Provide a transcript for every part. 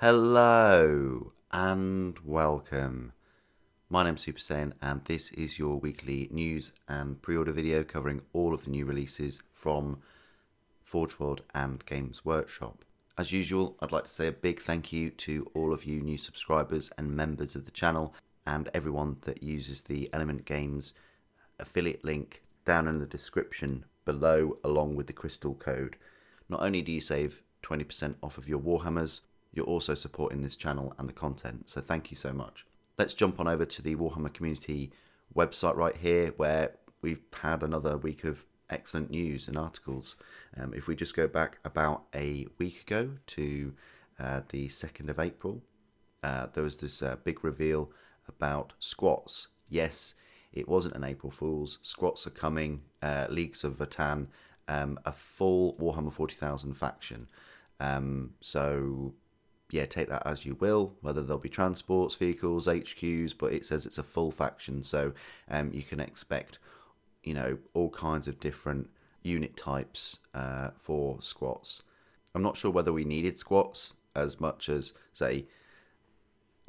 Hello and welcome. My name's Super Saiyan and this is your weekly news and pre-order video covering all of the new releases from Forge World and Games Workshop. As usual, I'd like to say a big thank you to all of you new subscribers and members of the channel and everyone that uses the Element Games affiliate link down in the description below along with the crystal code. Not only do you save 20% off of your Warhammers, you're also supporting this channel and the content, so thank you so much. Let's jump on over to the Warhammer community website right here, where we've had another week of excellent news and articles. If we just go back about a week ago to the 2nd of April, there was this big reveal about squats. Yes, it wasn't an April Fool's. Squats are coming, Leagues of Votann, a full Warhammer 40,000 faction. So yeah, take that as you will, whether there'll be transports, vehicles, HQs, but it says it's a full faction, so you can expect, all kinds of different unit types for squats. I'm not sure whether we needed squats as much as, say,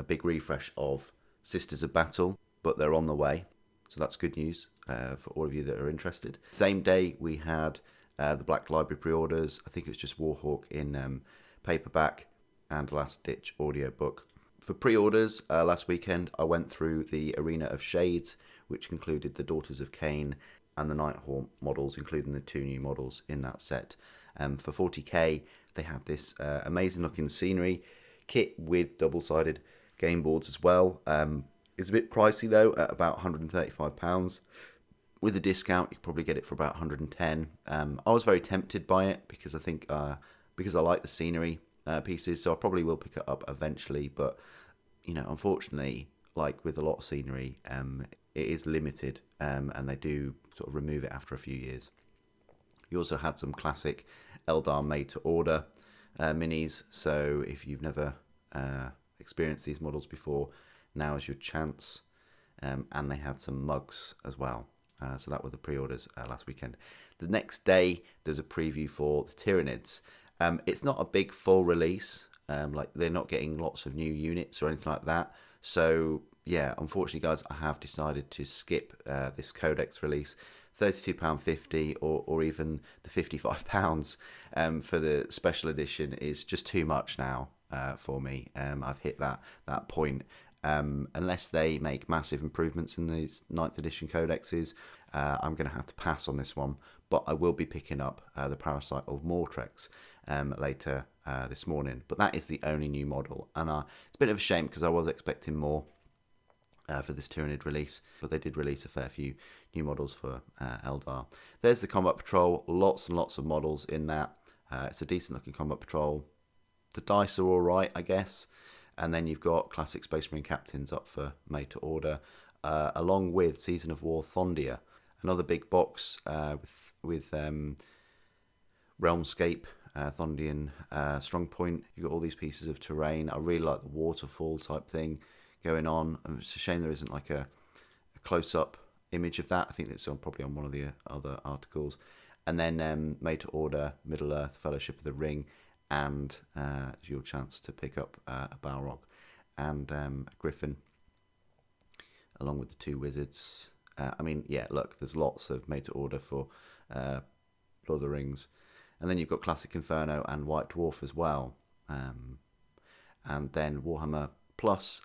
a big refresh of Sisters of Battle, but they're on the way, so that's good news for all of you that are interested. Same day we had the Black Library pre-orders. I think it was just Warhawk in paperback and Last Ditch audiobook. For pre-orders, last weekend I went through the Arena of Shades, which included the Daughters of Cain and the Nighthaunt models, including the 2 new models in that set. For 40k, they had this amazing looking scenery kit with double-sided game boards as well. It's a bit pricey though, at about £135. With a discount, you could probably get it for about 110. I was very tempted by it because I think because I like the scenery pieces, so I probably will pick it up eventually. But unfortunately, like with a lot of scenery, it is limited, and they do sort of remove it after a few years. You also had some classic Eldar made to order minis. So if you've never experienced these models before, now is your chance. And they had some mugs as well. So that were the pre-orders last weekend. The next day, there's a preview for the Tyranids. It's not a big full release. Like they're not getting lots of new units or anything like that. So yeah, unfortunately, guys, I have decided to skip this Codex release. £32.50 or even the £55 for the special edition is just too much now for me. I've hit that point. Unless they make massive improvements in these 9th edition codexes, I'm going to have to pass on this one, but I will be picking up the Parasite of Mortrex later this morning. But that is the only new model, and it's a bit of a shame because I was expecting more for this Tyranid release, but they did release a fair few new models for Eldar. There's the Combat Patrol, lots and lots of models in that. It's a decent looking Combat Patrol. The dice are alright, I guess. And then you've got classic Space Marine captains up for made to order, along with Season of War Thondia, another big box with Realmscape, Thondian Strongpoint. You've got all these pieces of terrain. I really like the waterfall type thing going on. It's a shame there isn't like a close-up image of that. I think it's probably on one of the other articles. And then made to order Middle Earth, Fellowship of the Ring, and your chance to pick up a Balrog and a Griffin, along with the 2 wizards. Look, there's lots of made to order for Lord of the Rings, and then you've got Classic Inferno and White Dwarf as well. And then Warhammer Plus,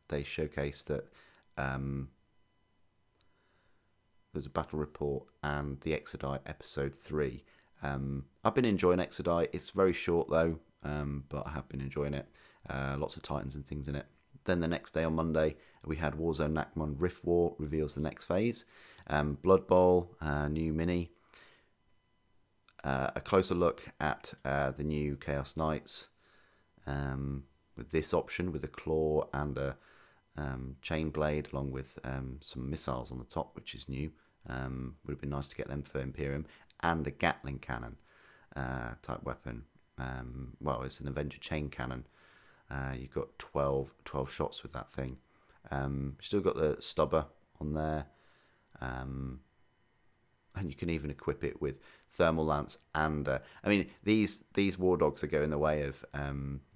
they showcased that there's a battle report and the Exodite episode 3. I've been enjoying Exodite. It's very short though, but I have been enjoying it. Lots of Titans and things in it. Then the next day on Monday, we had Warzone Nakmon Rift War reveals the next phase. Blood Bowl, new mini. A closer look at the new Chaos Knights with this option, with a claw and a chain blade, along with some missiles on the top, which is new. Would have been nice to get them for Imperium. And a Gatling cannon type weapon. It's an Avenger chain cannon. You've got 12 shots with that thing. Still got the stubber on there. And you can even equip it with thermal lance and these war dogs are going the way of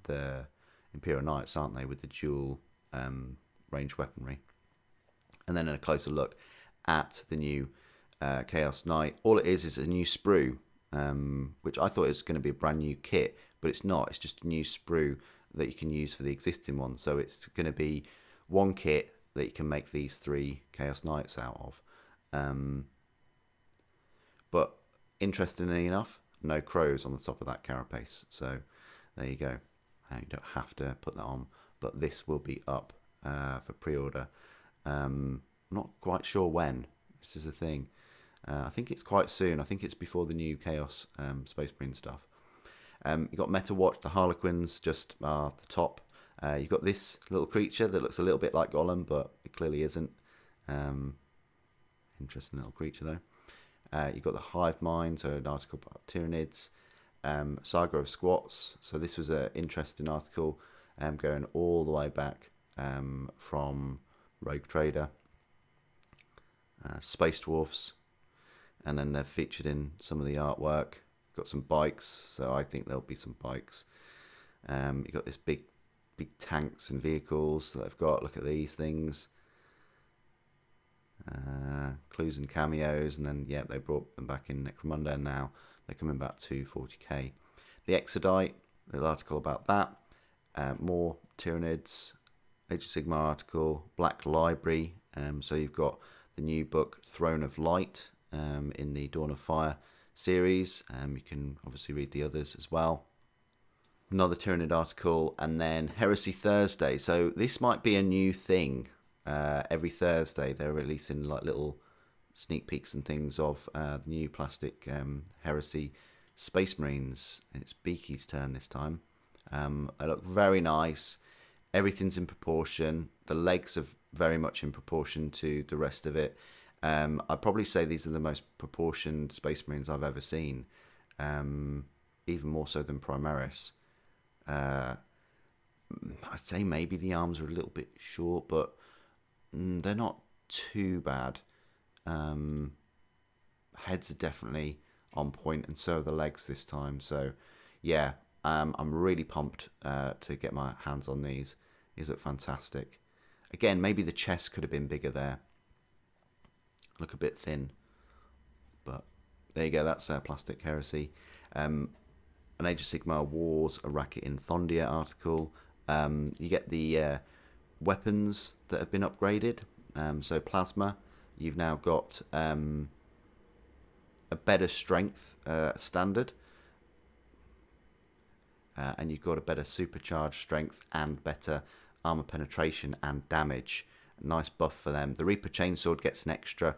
the Imperial Knights, aren't they, with the dual range weaponry. And then a closer look at the new Chaos Knight. All it is a new sprue, which I thought it was going to be a brand new kit, but it's not. It's just a new sprue that you can use for the existing one. So it's going to be one kit that you can make these 3 Chaos Knights out of. But interestingly enough, no crows on the top of that carapace. So there you go. You don't have to put that on, but this will be up for pre-order. I'm not quite sure when. This is the thing. I think it's quite soon. I think it's before the new Chaos Space Marine stuff. You've got Meta Watch, the Harlequins just at the top. You've got this little creature that looks a little bit like Gollum, but it clearly isn't. Interesting little creature, though. You've got the Hive Mind, so an article about Tyranids. Saga of Squats. So this was an interesting article going all the way back from Rogue Trader. Space Dwarfs. And then they're featured in some of the artwork. Got some bikes, so I think there'll be some bikes. You've got this big tanks and vehicles that I've got. Look at these things. Clues and cameos, and then they brought them back in Necromunda, and now they're coming back to 40k. The Exodite, a little article about that. More Tyranids, Age of Sigmar article, Black Library. So you've got the new book Throne of Light in the Dawn of Fire series. You can obviously read the others as well. Another Tyranid article, and then Heresy Thursday. So this might be a new thing. Every Thursday they're releasing like little sneak peeks and things of the new plastic Heresy Space Marines. It's Beaky's turn this time. They look very nice. Everything's in proportion. The legs are very much in proportion to the rest of it. I'd probably say these are the most proportioned Space Marines I've ever seen, even more so than Primaris. I'd say maybe the arms are a little bit short, but they're not too bad. Heads are definitely on point, and so are the legs this time. So, yeah, I'm really pumped to get my hands on these. These look fantastic. Again, maybe the chest could have been bigger there. Look a bit thin, but there you go. That's Plastic Heresy. An Age of Sigmar Wars, a Racket in Thondia article. You get the weapons that have been upgraded. So Plasma, you've now got a better strength standard. And you've got a better supercharged strength and better armor penetration and damage. Nice buff for them. The Reaper Chainsword gets an extra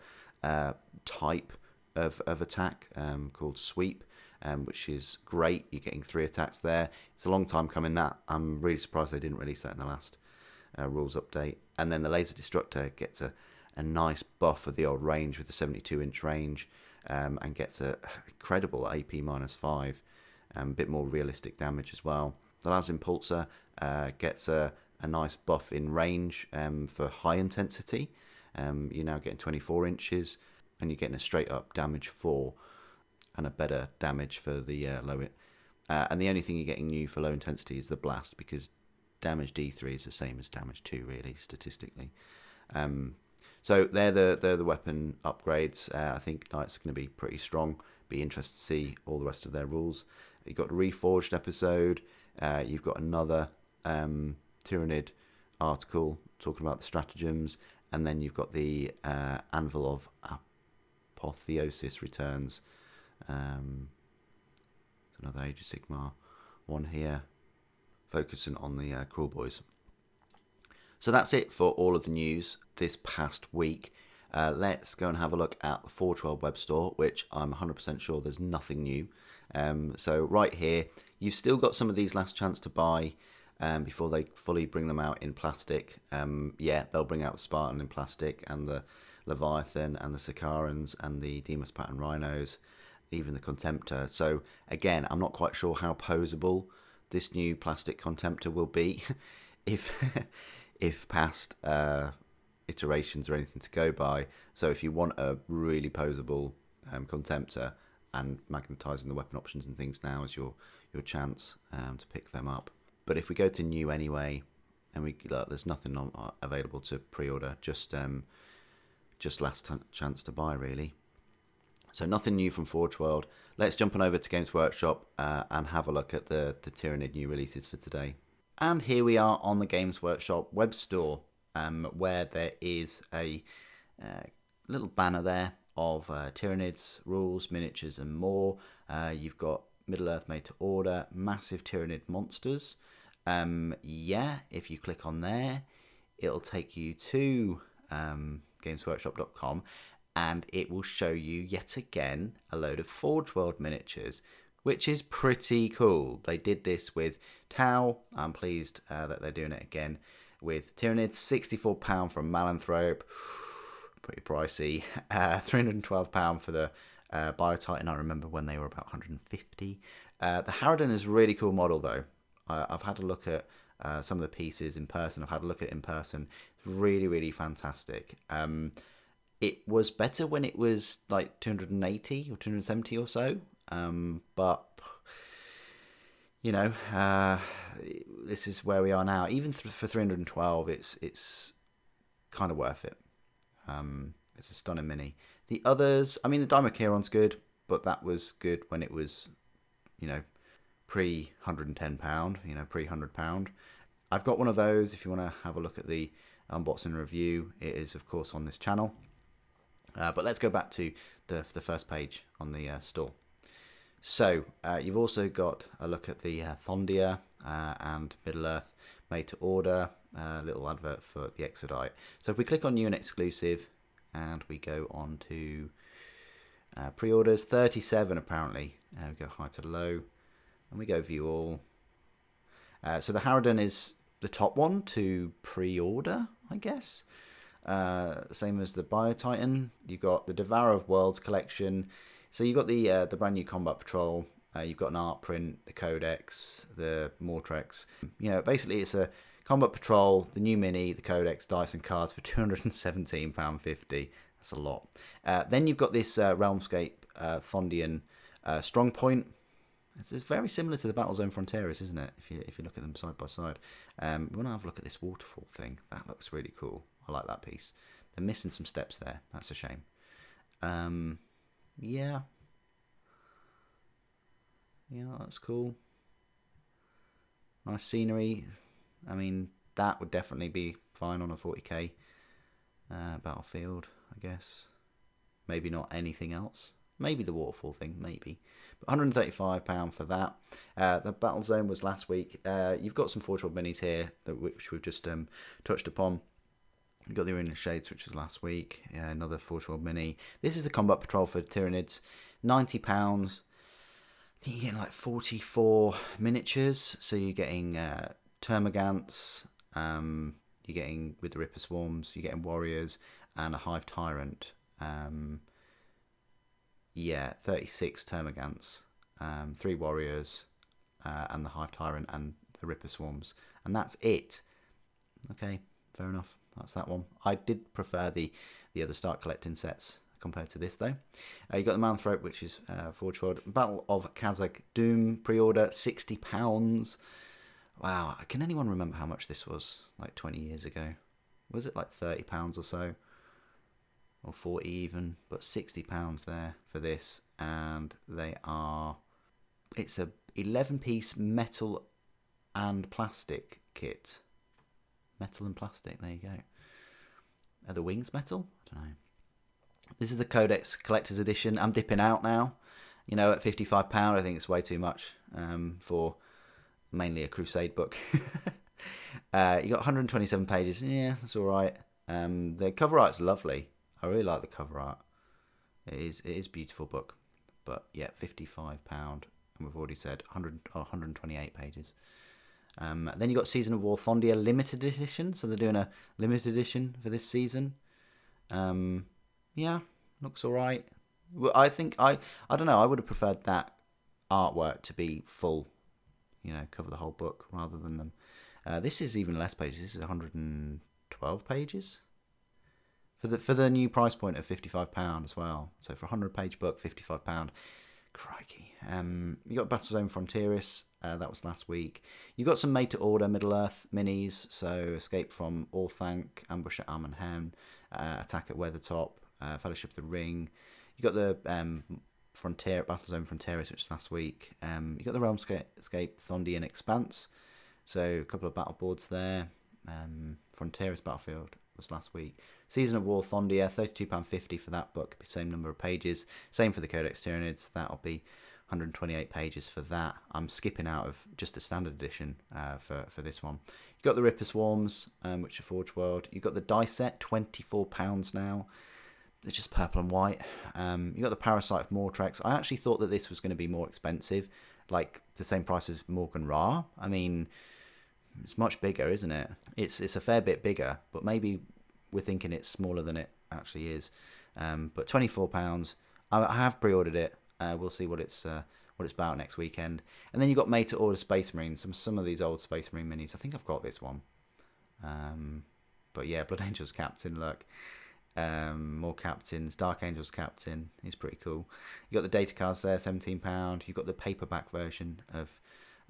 type of attack called Sweep, which is great. You're getting 3 attacks there. It's a long time coming, that. I'm really surprised they didn't release that in the last rules update. And then the Laser Destructor gets a nice buff of the old range with the 72-inch range, and gets a incredible AP -5. A bit more realistic damage as well. The Las Impulsor gets a nice buff in range for high intensity. You're now getting 24 inches, and you're getting a straight up damage 4 and a better damage for the low. And the only thing you're getting new for low intensity is the blast, because damage D3 is the same as damage 2, really, statistically. So they're the weapon upgrades. I think Knights are going to be pretty strong. Be interested to see all the rest of their rules. You've got a Reforged episode. You've got another Tyranid article talking about the stratagems, and then you've got the Anvil of Apotheosis returns. Another Age of Sigmar one here, focusing on the Cruel Boys. So that's it for all of the news this past week. Let's go and have a look at the 412 web store, which I'm 100% sure there's nothing new. So right here, you've still got some of these last chance to buy before they fully bring them out in plastic. Yeah, they'll bring out the Spartan in plastic, and the Leviathan, and the Sicarans, and the Demas Pattern Rhinos, even the Contemptor. So again, I'm not quite sure how posable this new plastic Contemptor will be if past iterations or anything to go by. So if you want a really posable Contemptor, and magnetising the weapon options and things, now is your chance to pick them up. But if we go to new anyway, and we look, there's nothing available to pre-order, just last chance to buy really. So nothing new from Forge World. Let's jump on over to Games Workshop and have a look at the Tyranid new releases for today. And here we are on the Games Workshop web store, where there is a little banner there of Tyranids, rules, miniatures and more. You've got Middle-earth made to order, massive Tyranid monsters. If you click on there, it'll take you to gamesworkshop.com, and it will show you yet again a load of Forge World miniatures, which is pretty cool. They did this with Tau. I'm pleased that they're doing it again with Tyranids. £64 from Malanthrope, pretty pricey. £312 for the Biotitan. I remember when they were about 150. The Harridan is a really cool model though. I've had a look at some of the pieces in person. I've had a look at it in person. It's really, really fantastic. It was better when it was like 280 or 270 or so. But, you know, this is where we are now. Even for 312, it's kind of worth it. It's a stunning mini. The others, I mean, the Dimachieron's good, but that was good when it was, you know, pre-£110, you know, pre-£100. I've got one of those. If you want to have a look at the unboxing review, it is, of course, on this channel. But let's go back to the first page on the store. So you've also got a look at the Thondia and Middle-earth made to order, little advert for the Exodite. So if we click on new and exclusive and we go on to pre-orders, 37 apparently. We go high to low and we go view all. So the Harridan is the top one to pre-order, I guess. Same as the Biotitan. You've got the Devourer of Worlds collection. So you've got the brand new Combat Patrol. You've got an art print, the Codex, the Mortrex. You know, basically it's a Combat Patrol, the new mini, the Codex, dice and cards for £217.50. That's a lot. Then you've got this Realmscape Thondian Strong Point. It's very similar to the Battlezone Frontieres, isn't it? If you look at them side by side. We want to have a look at this waterfall thing. That looks really cool. I like that piece. They're missing some steps there. That's a shame. Yeah, that's cool. Nice scenery. I mean, that would definitely be fine on a 40k battlefield, I guess. Maybe not anything else. Maybe the waterfall thing, maybe. But £135 for that. The Battlezone was last week. You've got some Forge World minis here, which we've just touched upon. You've got the Arena Shades, which was last week. Another Forge World mini. This is the Combat Patrol for Tyranids. £90. I think you're getting like 44 miniatures. So you're getting Termagants. You're getting, with the Ripper Swarms, you're getting Warriors and a Hive Tyrant. 36 Termagants, 3 Warriors, and the Hive Tyrant and the Ripper Swarms. And that's it. Okay, fair enough. That's that one. I did prefer the other start collecting sets compared to this though. You got the Malanthrope, which is Forge World. Battle of Kazakh Doom pre-order, £60. Wow, can anyone remember how much this was like 20 years ago? Was it like £30 or so? Or 40 even, but £60 there for this. And it's a 11-piece metal and plastic kit. Metal and plastic, there you go. Are the wings metal? I don't know. This is the Codex Collector's Edition. I'm dipping out now. You know, at £55, I think it's way too much for mainly a Crusade book. You got 127 pages. Yeah, that's all right. The cover art's lovely. I really like the cover art. It is a beautiful book. But yeah, £55. And we've already said 128 pages. Then you got Season of War Thondia limited edition, so they're doing a limited edition for this season. Yeah, looks all right. Well, I think I don't know. I would have preferred that artwork to be full, you know, cover the whole book rather than them. This is even less pages. This is 112 pages for the new price point of £55 as well. So for a 100-page book, £55. Crikey. You got Battle Zone Frontieris, that was last week. You got some made to order Middle Earth minis, so Escape from Orthanc, Ambush at Armenhen, Attack at Weathertop, Fellowship of the Ring. You got the Battle Zone Frontieris, which was last week. You got the Realmscape Thondia and Expanse, so a couple of battle boards there. Frontieris Battlefield was last week. Season of War Thondia, £32.50 for that book, same number of pages. Same for the Codex Tyranids, that'll be 128 pages for that. I'm skipping out of just the standard edition for this one. You got the Ripper Swarms, which are Forge World. You got the die set, £24 now. They're just purple and white. You got the Parasite of Mortrex. I actually thought that this was going to be more expensive, like the same price as Morgan Ra. I mean, it's much bigger, isn't it? It's a fair bit bigger, but maybe we're thinking it's smaller than it actually is. But £24. I have pre-ordered it. We'll see what it's about next weekend. And then you got made to order Space Marines. Some of these old Space Marine minis. I think I've got this one. But yeah, Blood Angels Captain. Look, more captains. Dark Angels Captain. He's pretty cool. You got the data cards there, £17. You got the paperback version of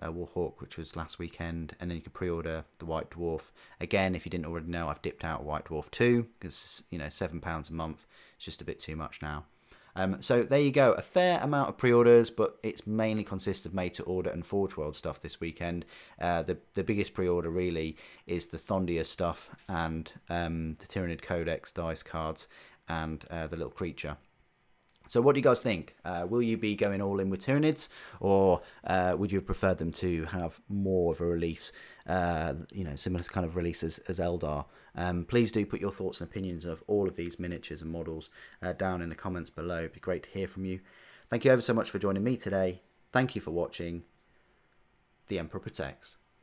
Warhawk, which was last weekend, and then you can pre-order the White Dwarf. Again, if you didn't already know, I've dipped out White Dwarf 2 because £7 a month is just a bit too much now. So there you go, a fair amount of pre-orders, but it's mainly consists of made to order and Forge World stuff this weekend. The biggest pre-order really is the Thondia stuff and the Tyranid Codex dice cards and the little creature. So what do you guys think? Will you be going all in with Tyranids, or would you have preferred them to have more of a release, similar kind of release as Eldar? Please do put your thoughts and opinions of all of these miniatures and models down in the comments below. It'd be great to hear from you. Thank you ever so much for joining me today. Thank you for watching. The Emperor Protects.